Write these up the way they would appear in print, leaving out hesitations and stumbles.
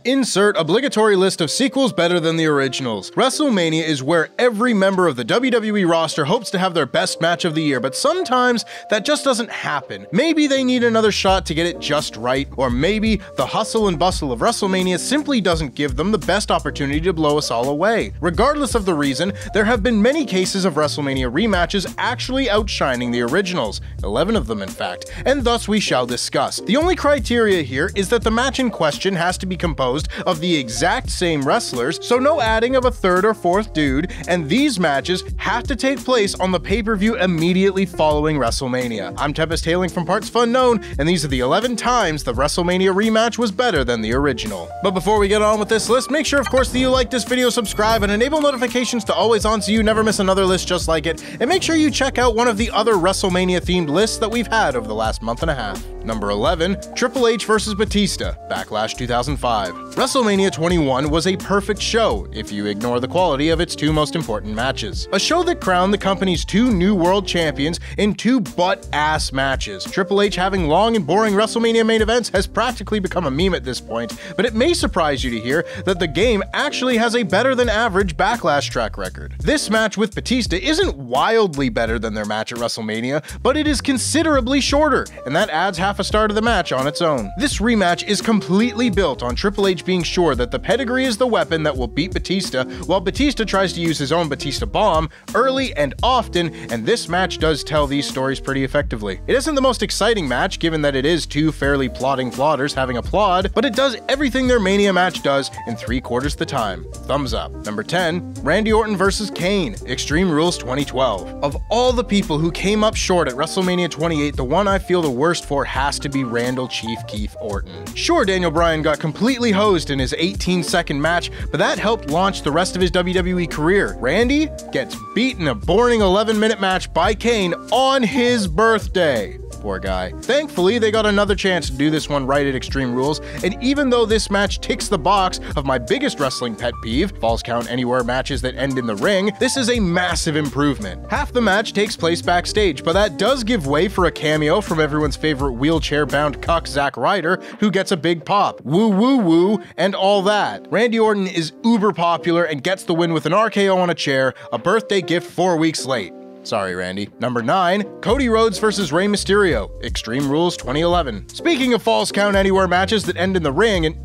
Insert obligatory list of sequels better than the originals. WrestleMania is where every member of the WWE roster hopes to have their best match of the year, but sometimes that just doesn't happen. Maybe they need another shot to get it just right, or maybe the hustle and bustle of WrestleMania simply doesn't give them the best opportunity to blow us all away. Regardless of the reason, there have been many cases of WrestleMania rematches actually outshining the originals, 11 of them in fact, and thus we shall discuss. The only criteria here is that the match in question has to be composed of the exact same wrestlers, so no adding of a third or fourth dude, and these matches have to take place on the pay-per-view immediately following WrestleMania. I'm Tempest hailing from partsFUNknown, and these are the 11 times the WrestleMania rematch was better than the original. But before we get on with this list, make sure of course that you like this video, subscribe, and enable notifications to always on so you never miss another list just like it, and make sure you check out one of the other WrestleMania themed lists that we've had over the last month and a half. Number 11, Triple H vs. Batista, Backlash 2005. WrestleMania 21 was a perfect show, if you ignore the quality of its two most important matches. A show that crowned the company's two new world champions in two butt-ass matches. Triple H having long and boring WrestleMania main events has practically become a meme at this point, but it may surprise you to hear that the game actually has a better than average Backlash track record. This match with Batista isn't wildly better than their match at WrestleMania, but it is considerably shorter, and that adds half a star to the match on its own. This rematch is completely built on Triple H being sure that the pedigree is the weapon that will beat Batista, while Batista tries to use his own Batista bomb early and often, and this match does tell these stories pretty effectively. It isn't the most exciting match, given that it is two fairly plodding plodders having a plod, but it does everything their Mania match does in 3/4 the time. Thumbs up. Number 10, Randy Orton vs. Kane, Extreme Rules 2012. Of all the people who came up short at WrestleMania 28, the one I feel the worst for has to be Randall Chief Keith Orton. Sure, Daniel Bryan got completely hosed in his 18-second match, but that helped launch the rest of his WWE career. Randy gets beat in a boring 11-minute match by Kane on his birthday. Poor guy. Thankfully, they got another chance to do this one right at Extreme Rules, and even though this match ticks the box of my biggest wrestling pet peeve, Falls Count Anywhere matches that end in the ring, this is a massive improvement. Half the match takes place backstage, but that does give way for a cameo from everyone's favorite wheelchair-bound cuck Zack Ryder, who gets a big pop. Woo woo woo, and all that. Randy Orton is uber popular and gets the win with an RKO on a chair, a birthday gift 4 weeks late. Sorry, Randy. Number 9, Cody Rhodes vs. Rey Mysterio, Extreme Rules 2011. Speaking of Falls Count Anywhere matches that end in the ring, and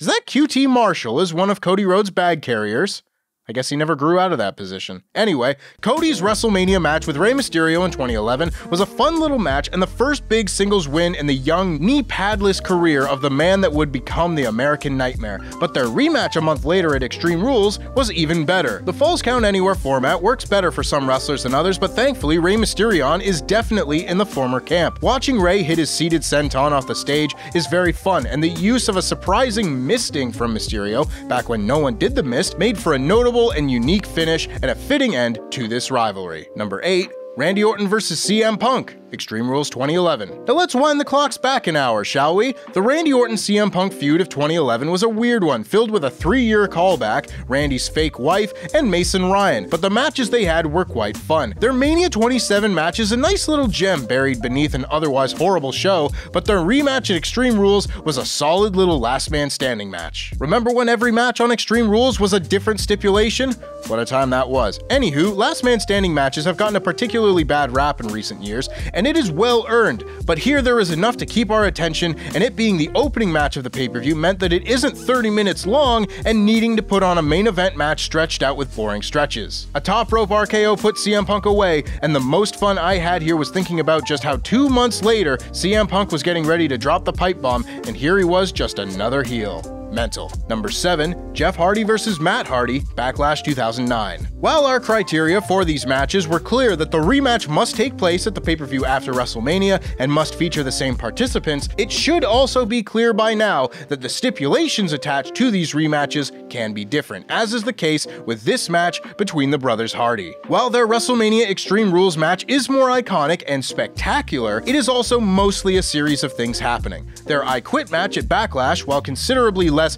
is that QT Marshall as one of Cody Rhodes' bag carriers? I guess he never grew out of that position. Anyway, Cody's WrestleMania match with Rey Mysterio in 2011 was a fun little match and the first big singles win in the young, knee-padless career of the man that would become the American Nightmare, but their rematch a month later at Extreme Rules was even better. The Falls Count Anywhere format works better for some wrestlers than others, but thankfully Rey Mysterio is definitely in the former camp. Watching Rey hit his seated senton off the stage is very fun, and the use of a surprising misting from Mysterio, back when no one did the mist, made for a notable and unique finish and a fitting end to this rivalry. Number 8, Randy Orton vs. CM Punk, Extreme Rules 2011. Now let's wind the clocks back an hour, shall we? The Randy Orton-CM Punk feud of 2011 was a weird one, filled with a 3-year callback, Randy's fake wife, and Mason Ryan, but the matches they had were quite fun. Their Mania 27 match is a nice little gem buried beneath an otherwise horrible show, but their rematch at Extreme Rules was a solid little last man standing match. Remember when every match on Extreme Rules was a different stipulation? What a time that was. Anywho, last man standing matches have gotten a particularly bad rap in recent years, and it is well earned, but here there is enough to keep our attention, and it being the opening match of the pay-per-view meant that it isn't 30 minutes long and needing to put on a main event match stretched out with boring stretches. A top rope RKO put CM Punk away, and the most fun I had here was thinking about just how 2 months later CM Punk was getting ready to drop the pipe bomb, and here he was, just another heel. Mental. Number 7, Jeff Hardy vs. Matt Hardy, Backlash 2009. While our criteria for these matches were clear that the rematch must take place at the pay-per-view after WrestleMania and must feature the same participants, it should also be clear by now that the stipulations attached to these rematches can be different, as is the case with this match between the brothers Hardy. While their WrestleMania Extreme Rules match is more iconic and spectacular, it is also mostly a series of things happening. Their I Quit match at Backlash, while considerably less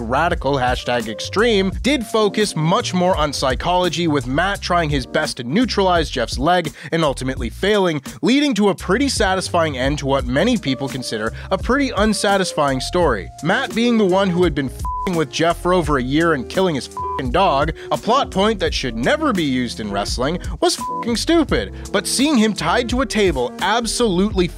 #radical, #extreme, did focus much more on psychology, with Matt trying his best to neutralize Jeff's leg and ultimately failing, leading to a pretty satisfying end to what many people consider a pretty unsatisfying story. Matt being the one who had been with Jeff for over a year and killing his dog, a plot point that should never be used in wrestling, was stupid, but seeing him tied to a table absolutely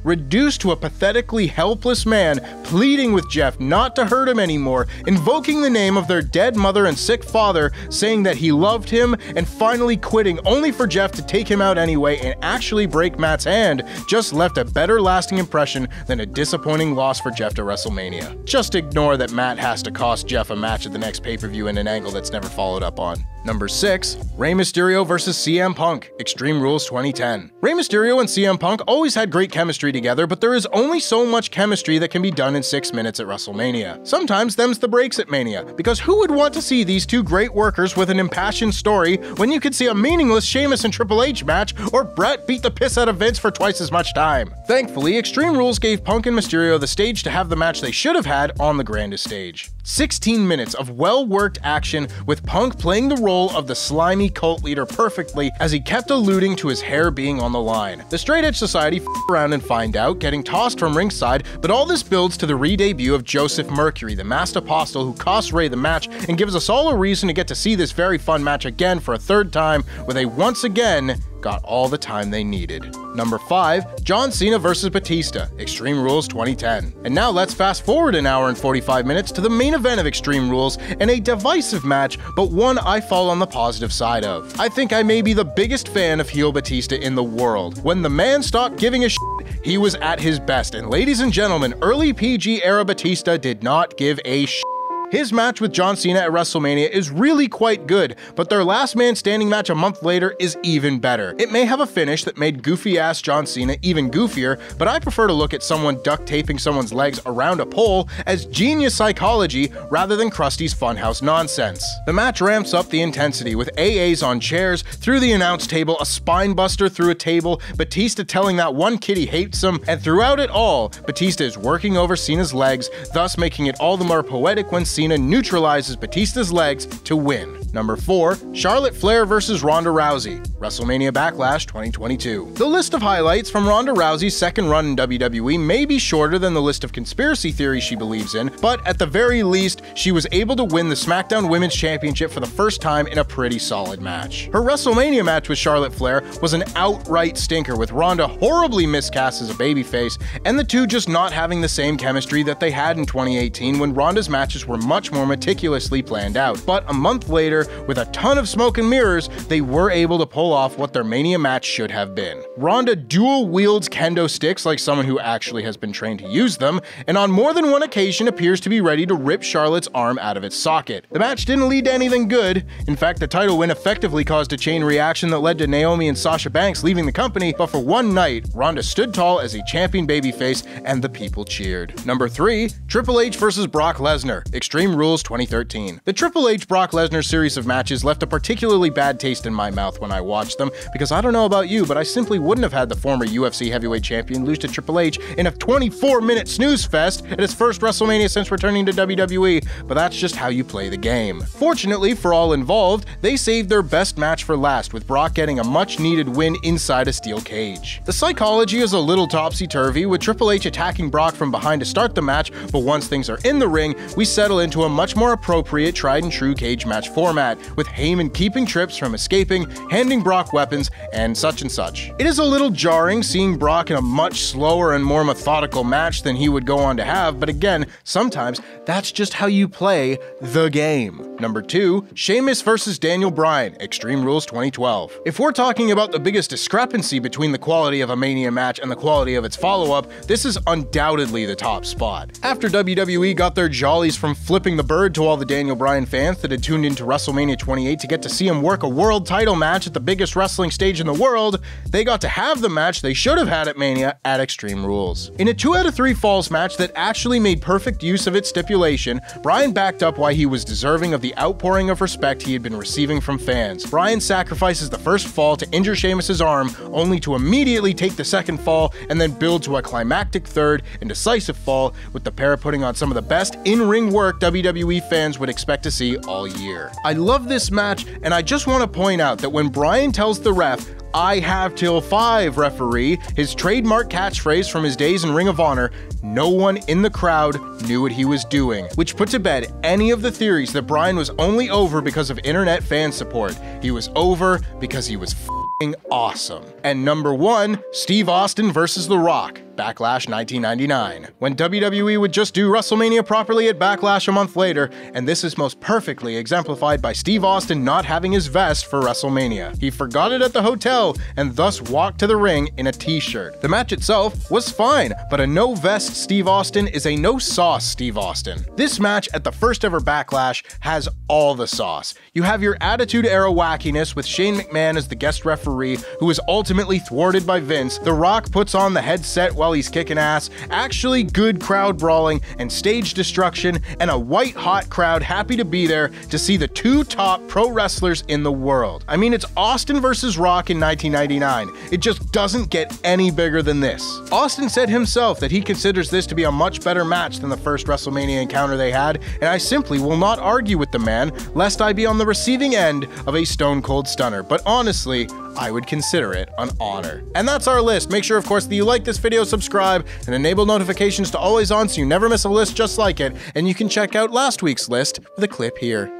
reduced to a pathetically helpless man, pleading with Jeff not to hurt him anymore, invoking the name of their dead mother and sick father, saying that he loved him, and finally quitting only for Jeff to take him out anyway and actually break Matt's hand, just left a better lasting impression than a disappointing loss for Jeff to WrestleMania. Just ignore that Matt has to cost Jeff a match at the next pay-per-view in an angle that's never followed up on. Number 6, Rey Mysterio vs. CM Punk, Extreme Rules 2010. Rey Mysterio and CM Punk always had great chemistry together, but there is only so much chemistry that can be done in 6 minutes at WrestleMania. Sometimes them's the breaks at Mania, because who would want to see these two great workers with an impassioned story when you could see a meaningless Sheamus and Triple H match, or Brett beat the piss out of Vince for twice as much time? Thankfully, Extreme Rules gave Punk and Mysterio the stage to have the match they should have had on the grandest stage. 16 minutes of well-worked action, with Punk playing the role of the slimy cult leader perfectly as he kept alluding to his hair being on the line. The Straight Edge Society around and find out, getting tossed from ringside, but all this builds to the re-debut of Joseph Mercury, the masked apostle who costs Rey the match and gives us all a reason to get to see this very fun match again for a third time, where they once again got all the time they needed. Number 5, John Cena vs. Batista, Extreme Rules 2010. And now let's fast forward an hour and 45 minutes to the main event of Extreme Rules, and a divisive match, but one I fall on the positive side of. I think I may be the biggest fan of heel Batista in the world. When the man stopped giving a shit, he was at his best, and ladies and gentlemen, early PG era Batista did not give a shit. His match with John Cena at WrestleMania is really quite good, but their last man standing match a month later is even better. It may have a finish that made goofy-ass John Cena even goofier, but I prefer to look at someone duct taping someone's legs around a pole as genius psychology rather than Krusty's Funhouse nonsense. The match ramps up the intensity with AAs on chairs, through the announce table, a spine buster through a table, Batista telling that one kid he hates him, and throughout it all, Batista is working over Cena's legs, thus making it all the more poetic when Cena neutralizes Batista's legs to win. Number 4, Charlotte Flair vs. Ronda Rousey, WrestleMania Backlash 2022. The list of highlights from Ronda Rousey's second run in WWE may be shorter than the list of conspiracy theories she believes in, but at the very least, she was able to win the SmackDown Women's Championship for the first time in a pretty solid match. Her WrestleMania match with Charlotte Flair was an outright stinker, with Ronda horribly miscast as a babyface, and the two just not having the same chemistry that they had in 2018 when Ronda's matches were much more meticulously planned out. But a month later, with a ton of smoke and mirrors, they were able to pull off what their Mania match should have been. Ronda dual wields kendo sticks like someone who actually has been trained to use them, and on more than one occasion appears to be ready to rip Charlotte's arm out of its socket. The match didn't lead to anything good. In fact, the title win effectively caused a chain reaction that led to Naomi and Sasha Banks leaving the company, but for one night, Ronda stood tall as a champion babyface, and the people cheered. Number 3, Triple H vs. Brock Lesnar, Extreme Rules 2013. The Triple H Brock Lesnar series of matches left a particularly bad taste in my mouth when I watched them, because I don't know about you, but I simply wouldn't have had the former UFC heavyweight champion lose to Triple H in a 24-minute snooze fest at his first WrestleMania since returning to WWE, but that's just how you play the game. Fortunately for all involved, they saved their best match for last, with Brock getting a much-needed win inside a steel cage. The psychology is a little topsy-turvy, with Triple H attacking Brock from behind to start the match, but once things are in the ring, we settle into a much more appropriate tried-and-true cage match format, with Heyman keeping trips from escaping, handing Brock weapons, and such and such. It is a little jarring seeing Brock in a much slower and more methodical match than he would go on to have, but again, sometimes that's just how you play the game. Number 2, Sheamus vs. Daniel Bryan, Extreme Rules 2012. If we're talking about the biggest discrepancy between the quality of a Mania match and the quality of its follow-up, this is undoubtedly the top spot. After WWE got their jollies from flipping the bird to all the Daniel Bryan fans that had tuned into WrestleMania 28 to get to see him work a world title match at the biggest wrestling stage in the world, they got to have the match they should have had at Mania at Extreme Rules. In a 2 out of 3 falls match that actually made perfect use of its stipulation, Bryan backed up why he was deserving of the the outpouring of respect he had been receiving from fans. Bryan sacrifices the first fall to injure Sheamus's arm, only to immediately take the second fall and then build to a climactic third and decisive fall, with the pair putting on some of the best in-ring work WWE fans would expect to see all year. I love this match, and I just want to point out that when Bryan tells the ref, "I have till 5, referee," his trademark catchphrase from his days in Ring of Honor, no one in the crowd knew what he was doing, which put to bed any of the theories that Bryan was only over because of internet fan support. He was over because he was f***ing awesome. And number 1, Steve Austin versus The Rock. Backlash 1999. When WWE would just do WrestleMania properly at Backlash a month later, and this is most perfectly exemplified by Steve Austin not having his vest for WrestleMania. He forgot it at the hotel and thus walked to the ring in a t-shirt. The match itself was fine, but a no-vest Steve Austin is a no-sauce Steve Austin. This match at the first ever Backlash has all the sauce. You have your Attitude Era wackiness with Shane McMahon as the guest referee, who is ultimately thwarted by Vince. The Rock puts on the headset while he's kicking ass, actually good crowd brawling and stage destruction, and a white-hot crowd happy to be there to see the 2 top pro wrestlers in the world. I mean, it's Austin versus Rock in 1999. It just doesn't get any bigger than this. Austin said himself that he considers this to be a much better match than the first WrestleMania encounter they had, and I simply will not argue with the man, lest I be on the receiving end of a stone cold stunner. But honestly, I would consider it an honor. And that's our list. Make sure, of course, that you like this video, subscribe, and enable notifications to always on so you never miss a list just like it. And you can check out last week's list with a clip here.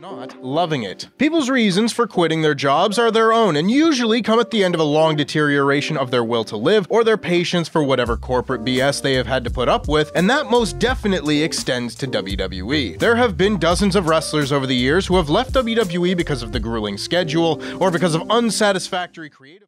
Not loving it. People's reasons for quitting their jobs are their own and usually come at the end of a long deterioration of their will to live or their patience for whatever corporate BS they have had to put up with, and that most definitely extends to WWE. There have been dozens of wrestlers over the years who have left WWE because of the grueling schedule or because of unsatisfactory creative